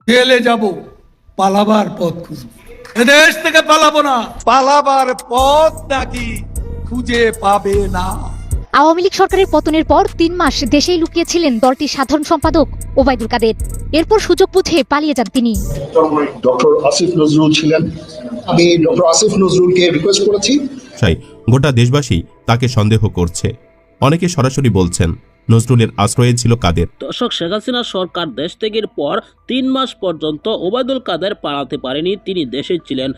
জেলে যাব, পালাবার পথ খুঁজব। এদেশ থেকে পালাবো না, পালাবার পথ নাকি খুঁজে পাবে না। আওয়ামী লীগ সরকারের পতনের পর ৩ মাস দেশেই লুকিয়েছিলেন দলটির সাধারণ সম্পাদক ওবায়দুল কাদের। এরপর সুযোগ বুঝে পালিয়ে যান তিনি। ডক্টর আসিফ নজরুল ছিলেন, আমি ডক্টর আসিফ নজরুলকে রিকোয়েস্ট করেছি। গোটা দেশবাসী তাকে সন্দেহ করছে। অনেকে সরাসরি বলছেন নজরুলের আশ্রয়ে ছিল কাদের। দর্শক, শেখ হাসিনা সরকার দেশ ত্যাগের পর ৩ মাস পর্যন্ত ওবায়দুল কাদের পালাতে পারেনি, তিনি দেশে ছিলেন।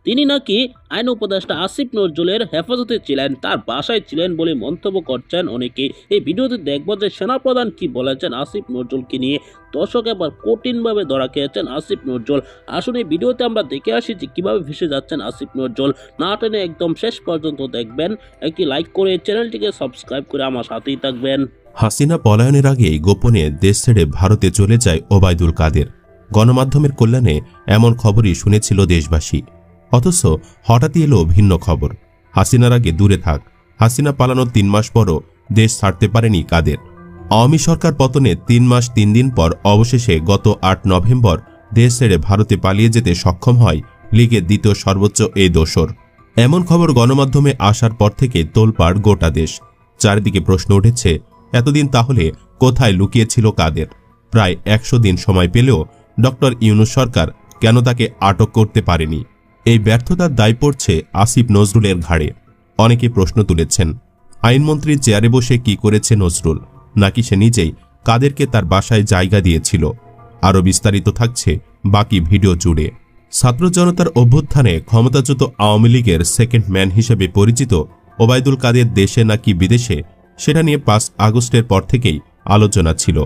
তিনি নাকি আইন উপদেষ্টা আসিফ নজরুলের হেফাজতে ছিলেন, তার বাসায় ছিলেন বলে মন্তব্য করছেন অনেকে। এই ভিডিওতে দেখব যে সেনাপ্রধান কি বলেছেন আসিফ নজরুলকে নিয়ে। দর্শক, এবার কঠিনভাবে ধরা খেয়েছেন আসিফ নজরুল। আসলে এই ভিডিওতে আমরা দেখে আসি যে কিভাবে ভেসে যাচ্ছেন আসিফ নজরুল। না টেনে একদম শেষ পর্যন্ত দেখবেন। একটি লাইক করে চ্যানেলটিকে সাবস্ক্রাইব করে আমার সাথেই থাকবেন। হাসিনা পলায়নের আগেই গোপনে দেশ ছেড়ে ভারতে চলে যায় ওবায়দুল কাদের। গণমাধ্যমের কল্যাণে এমন খবরই শুনেছিল দেশবাসী। অথচ হঠাৎই এলো ভিন্ন খবর। হাসিনার আগে দূরে থাক, হাসিনা পালানোর ৩ মাস পরও দেশ ছাড়তে পারেনি কাদের। আওয়ামী সরকার পতনে ৩ মাস ৩ দিন পর অবশেষে গত ৮ নভেম্বর দেশ ছেড়ে ভারতে পালিয়ে যেতে সক্ষম হয় লীগের দ্বিতীয় সর্বোচ্চ এই দোসর। এমন খবর গণমাধ্যমে আসার পর থেকে তোলপাড় গোটা দেশ। চারিদিকে প্রশ্ন উঠেছে, এতদিন তাহলে কোথায় লুকিয়েছিল কাদের? প্রায় ১০০ দিন সময় পেলেও ডক্টর ইউনূস সরকার কেন তাকে আটক করতে পারেনি? এই ব্যর্থতার দায় পড়ছে আসিফ নজরুলের ঘাড়ে। অনেকে প্রশ্ন তুলেছেন, আইনমন্ত্রীর চেয়ারে বসে কি করেছে নজরুল, নাকি সে নিজেই কাদেরকে তার বাসায় জায়গা দিয়েছিল? আরও বিস্তারিত থাকছে বাকি ভিডিও জুড়ে। ছাত্র জনতার অভ্যুত্থানে ক্ষমতাচ্যুত আওয়ামী লীগের সেকেন্ড ম্যান হিসেবে পরিচিত ওবায়দুল কাদের দেশে নাকি বিদেশে, সেটা নিয়ে ৫ আগস্টের পর থেকেই আলোচনা ছিল।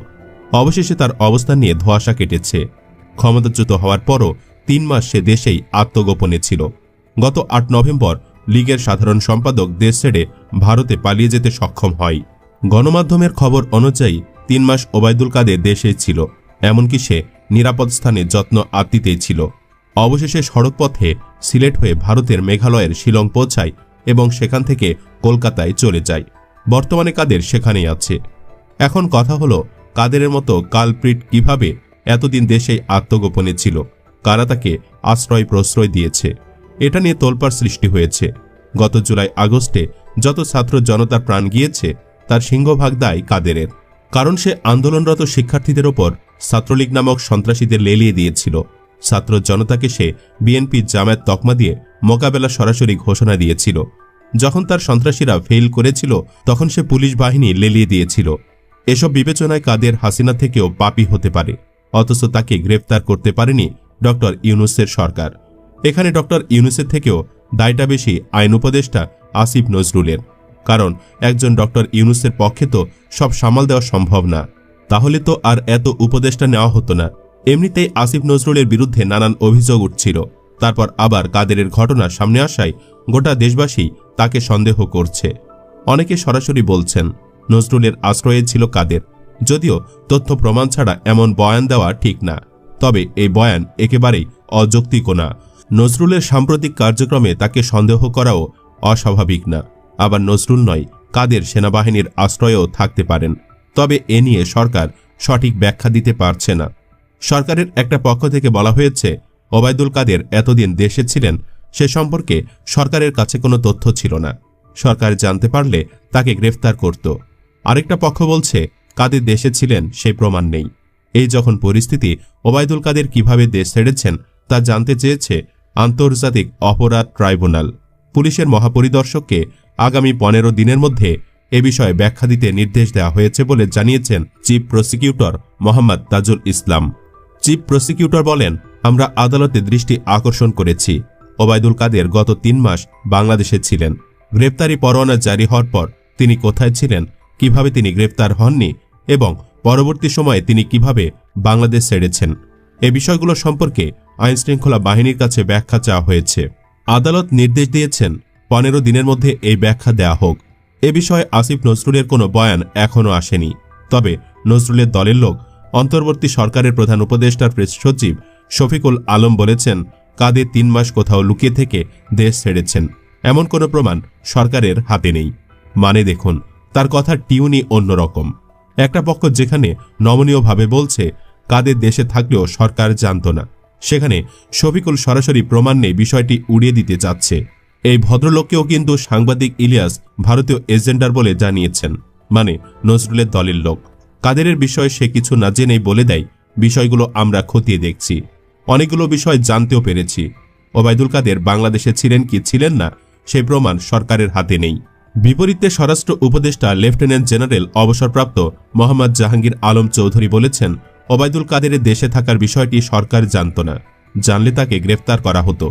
অবশেষে তার অবস্থান নিয়ে ধোঁয়াশা কেটেছে। ক্ষমতাচ্যুত হওয়ার পরও ৩ মাস সে দেশেই আত্মগোপনে ছিল। গত ৮ নভেম্বর লীগের সাধারণ সম্পাদক দেশ ছেড়ে ভারতে পালিয়ে যেতে সক্ষম হয়। গণমাধ্যমের খবর অনুযায়ী ৩ মাস ওবায়দুল কাদের দেশেই ছিল, এমনকি সে নিরাপদ স্থানে যত্ন আত্মিতেই ছিল। অবশেষে সড়কপথে সিলেট হয়ে ভারতের মেঘালয়ের শিলং পৌঁছায় এবং সেখান থেকে কলকাতায় চলে যায়। বর্তমানে কাদের সেখানেই আছে। এখন কথা হলো, কাদেরের মতো কালপ্রিট কিভাবে এতদিন দেশেই আত্মগোপনে ছিল? কারা তাকে আশ্রয় প্রশ্রয় দিয়েছে? এটা নিয়ে তোলপাড় সৃষ্টি হয়েছে। গত জুলাই আগস্টে যত ছাত্র জনতার প্রাণ গিয়েছে তার সিংহভাগ দায় কাদেরের। কারণ সে আন্দোলনরত শিক্ষার্থীদের ওপর ছাত্রলীগ নামক সন্ত্রাসীদের লেলিয়ে দিয়েছিল। ছাত্র জনতাকে সে বিএনপি জামায়াত তকমা দিয়ে মোকাবেলা সরাসরি ঘোষণা দিয়েছিল। যখন তার সন্ত্রাসীরা ফেল করেছিল তখন সে পুলিশ বাহিনী লেলিয়ে দিয়েছিল। এসব বিবেচনায় কাদের হাসিনা থেকেও পাপী হতে পারে, অথচ তাকে গ্রেফতার করতে পারেনি ডক্টর ইউনূসের সরকার। এখানে ডক্টর ইউনূসের থেকেও দায়টা বেশি আইন উপদেষ্টা আসিফ নজরুলের। কারণ একজন ডক্টর ইউনূসের পক্ষে তো সব সামাল দেওয়া সম্ভব না। তাহলে তো আর এত উপদেষ্টা নেওয়া হতো না। এমনিতেই আসিফ নজরুলের বিরুদ্ধে নানান অভিযোগ উঠছিল। তারপর আবার কাদেরের ঘটনা সামনে আসায় গোটা দেশবাসী তাকে সন্দেহ করছে। অনেকে সরাসরি বলছেন নজরুলের আশ্রয়ে ছিল কাদের, যদিও তথ্য প্রমাণ ছাড়া এমন বয়ান দেওয়া ঠিক না। তবে এই বয়ান একেবারেই অযৌক্তিক না। নজরুলের সাম্প্রতিক কার্যক্রমে তাকে সন্দেহ করাও অস্বাভাবিক না। আবার নজরুল নয়, কাদের সেনাবাহিনীর আশ্রয়েও থাকতে পারেন। তবে এ নিয়ে সরকার সঠিক ব্যাখ্যা দিতে পারছে না। সরকারের একটা পক্ষ থেকে বলা হয়েছে, ওবায়দুল কাদের এতদিন দেশে ছিলেন সে সম্পর্কে সরকারের কাছে কোনো তথ্য ছিল না। সরকার জানতে পারলে তাকে গ্রেফতার করত। আরেকটা পক্ষ বলছে কাদের দেশে ছিলেন সেই প্রমাণ নেই। এই যখন পরিস্থিতি, ওবায়দুল কাদের কিভাবে দেশ ছেড়েছেন তা জানতে চেয়েছে আন্তর্জাতিক অপরাধ ট্রাইব্যুনাল। পুলিশের মহাপরিদর্শককে আগামী ১৫ দিনের মধ্যে এ বিষয়ে ব্যাখ্যা দিতে নির্দেশ দেওয়া হয়েছে বলে জানিয়েছেন chief prosecutor Mohammad Tajul Islam. Chief prosecutor বলেন, আমরা আদালতে দৃষ্টি আকর্ষণ করেছি, ওবায়দুল কাদের গত ৩ মাস বাংলাদেশে ছিলেন। গ্রেপ্তারি পরোয়ানা জারি হওয়ার পর তিনি কোথায় ছিলেন, কিভাবে তিনি গ্রেপ্তার হননি এবং পরবর্তী সময়ে তিনি কিভাবে বাংলাদেশ ছেড়েছেন, এ বিষয়গুলো সম্পর্কে আইনশৃঙ্খলা বাহিনীর কাছে ব্যাখ্যা চাওয়া হয়েছে। আদালত নির্দেশ দিয়েছেন ১৫ দিনের মধ্যে এই ব্যাখ্যা দেয়া হোক। এ বিষয়ে আসিফ নজরুলের কোনো বয়ান এখনও আসেনি। তবে নজরুলের দলের লোক অন্তর্বর্তী সরকারের প্রধান উপদেষ্টার প্রেস সচিব শফিকুল আলম বলেছেন, কাদের ৩ মাস কোথাও লুকিয়ে থেকে দেশ ছেড়েছেন এমন কোনো প্রমাণ সরকারের হাতে নেই। মানে দেখুন, তার কথার টিউনই অন্যরকম। একটা পক্ষ যেখানে নমনীয়ভাবে বলছে কাদের দেশে থাকলেও সরকার জানত না। সেখানে শফিকুল সরাসরি প্রমাণ নেই বিষয়টি উড়িয়ে দিতে চাচ্ছে। এই ভদ্রলোককেও কিন্তু সাংবাদিক ইলিয়াস ভারতীয় এজেন্ডার বলে জানিয়েছেন, মানে নজরুলের দলের লোক। কাদেরের বিষয়ে সে কিছু না জেনেই বলে দেয় বিষয়গুলো আমরা খতিয়ে দেখছি। অনেকগুলো বিষয় জানতেও পেরেছি। ওবায়দুল কাদের বাংলাদেশে ছিলেন কি ছিলেন না সেই প্রমাণ সরকারের হাতে নেই। বিপরীতে স্বরাষ্ট্র উপদেষ্টা লেফটেন্যান্ট জেনারেল অবসরপ্রাপ্ত মোহাম্মদ জাহাঙ্গীর আলম চৌধুরী বলেছেন, ওবায়দুল কাদেরের দেশে থাকার বিষয়টি সরকার জানত না, জানলে তাকে গ্রেফতার করা হতো।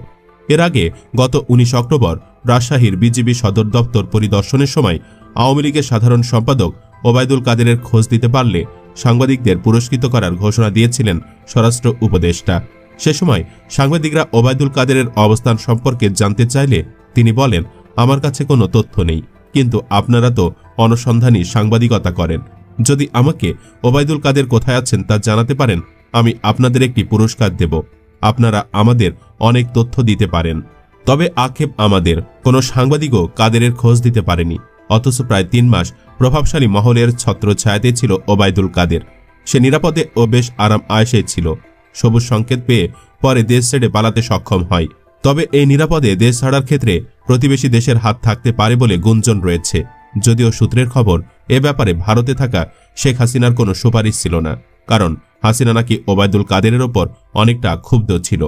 এর আগে গত 19 অক্টোবর রাজশাহীর বিজিবি সদর দপ্তর পরিদর্শনের সময় আওয়ামী লীগের সাধারণ সম্পাদক ওবায়দুল কাদেরের খোঁজ দিতে পারলে সাংবাদিকদের পুরস্কৃত করার ঘোষণা দিয়েছিলেন স্বরাষ্ট্র উপদেষ্টা। সে সময় সাংবাদিকরা ওবায়দুল কাদেরের অবস্থান সম্পর্কে জানতে চাইলে তিনি বলেন, আমার কাছে কোনো তথ্য নেই, কিন্তু আপনারা তো অনুসন্ধানী সাংবাদিকতা করেন। যদি আমাকে ওবায়দুল কাদের কোথায় আছেন তা জানাতে পারেন, আমি আপনাদের একটি পুরস্কার দেব। আপনারা আমাদের অনেক তথ্য দিতে পারেন। তবে আক্ষেপ আমাদের, কোনো সাংবাদিকও কাদেরের খোঁজ দিতে পারেনি। অথচ প্রায় 3 মাস প্রভাবশালী মহলের ছত্রছায়াতে ছিল ওবায়দুল কাদের। সে নিরাপদে ও বেশ আরাম আয়েশে ছিল। সবুজ সংকেত পেয়ে পরে দেশ ছেড়ে পালাতে সক্ষম হয়। তবে এই নিরাপদে দেশ ছাড়ার ক্ষেত্রে প্রতিবেশী দেশের হাত থাকতে পারে বলে গুঞ্জন রয়েছে। যদিও সূত্রের খবর, এ ব্যাপারে ভারতে থাকা শেখ হাসিনার কোনো সুপারিশ ছিল না, কারণ হাসিনা নাকি ওবায়দুল কাদেরের ওপর অনেকটা ক্ষুব্ধ ছিল।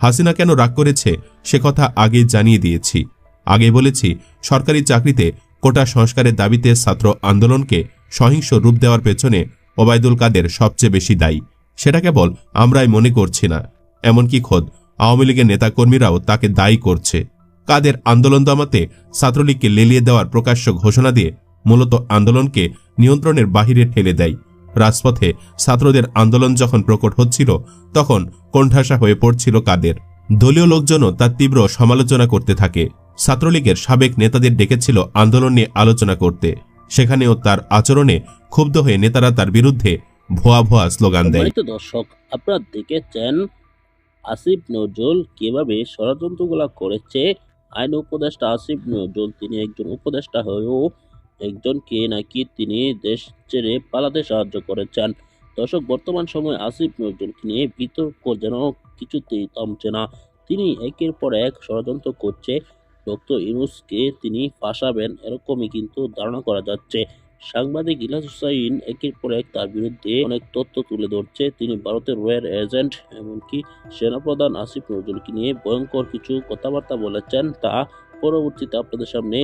হাসিনা কেন রাগ করেছে সে কথা আগেই জানিয়ে দিয়েছি। আগে বলেছি, সরকারি চাকরিতে কোটা সংস্কারের দাবিতে ছাত্র আন্দোলনকে সহিংস রূপ দেওয়ার পেছনে ওবায়দুল কাদের সবচেয়ে বেশি দায়ী। সেটা কেবল আমরাই মনে করছি না, এমনকি খোদ আওয়ামী লীগের নেতাকর্মীরাও তাকে দায়ী করছে। কাদের আন্দোলন দমাতে ছাত্রলীগকে লেলিয়ে দেওয়ার প্রকাশ্য ঘোষণা দিয়ে মূলত আন্দোলনকে নিয়ন্ত্রণের বাহিরে ঠেলে দেয়। রাজপথে ছাত্রদের আন্দোলন যখন প্রকট হচ্ছিল তখন কোণঠাসা হয়ে পড়ছিল কাদের। দলীয় লোকজনও তার তীব্র সমালোচনা করতে থাকে। ছাত্রলীগের সাবেক নেতাদের ডেকেছিল আন্দোলন নিয়ে আলোচনা করতে। সেখানেও তার আচরণে ক্ষুব্ধ হয়ে নেতারা তার বিরুদ্ধে ভুয়া ভুয়া স্লোগান দেয়। দর্শক, আপনারা দেখেছেন আসিফ নজরুল কিভাবে ষড়যন্ত্রগুলো করেছে। আইন উপদেষ্টা আসিফ নজরুল তিনি একজন উপদেষ্টা হয়েও একজনকে নাকি তিনি দেশ ছেড়ে পালাতে সাহায্য করেছেন। দর্শক, বর্তমান সময়ে আসিফ নজরুলকে নিয়ে বিতর্ক যেন কিছুতেই থামছে না। তিনি একের পর এক ষড়যন্ত্র করছে। ডক্টর ইউনূসকে তিনি ফাঁসাবেন এরকমই কিন্তু ধারণা করা যাচ্ছে। সাংবাদিক ইলিয়াস হুসাইন একের পর এক তার বিরুদ্ধে অনেক তথ্য তুলে ধরছে। তিনি ভারতের রয়্যাল এজেন্ট, এমনকি সেনাপ্রধান আসিফ নজরুলকে নিয়ে ভয়ঙ্কর কিছু কথাবার্তা বলেছেন, তা পরবর্তীতে আপনাদের সামনে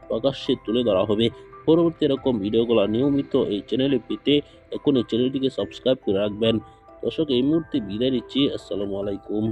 প্রকাশ্যে তুলে ধরা হবে। পরবর্তী এরকম ভিডিওগুলো নিয়মিত এই চ্যানেলে পেতে এখন এই চ্যানেলটিকে সাবস্ক্রাইব করে রাখবেন। দর্শক, এই মুহূর্তে বিদায় নিচ্ছি। আসসালামু আলাইকুম।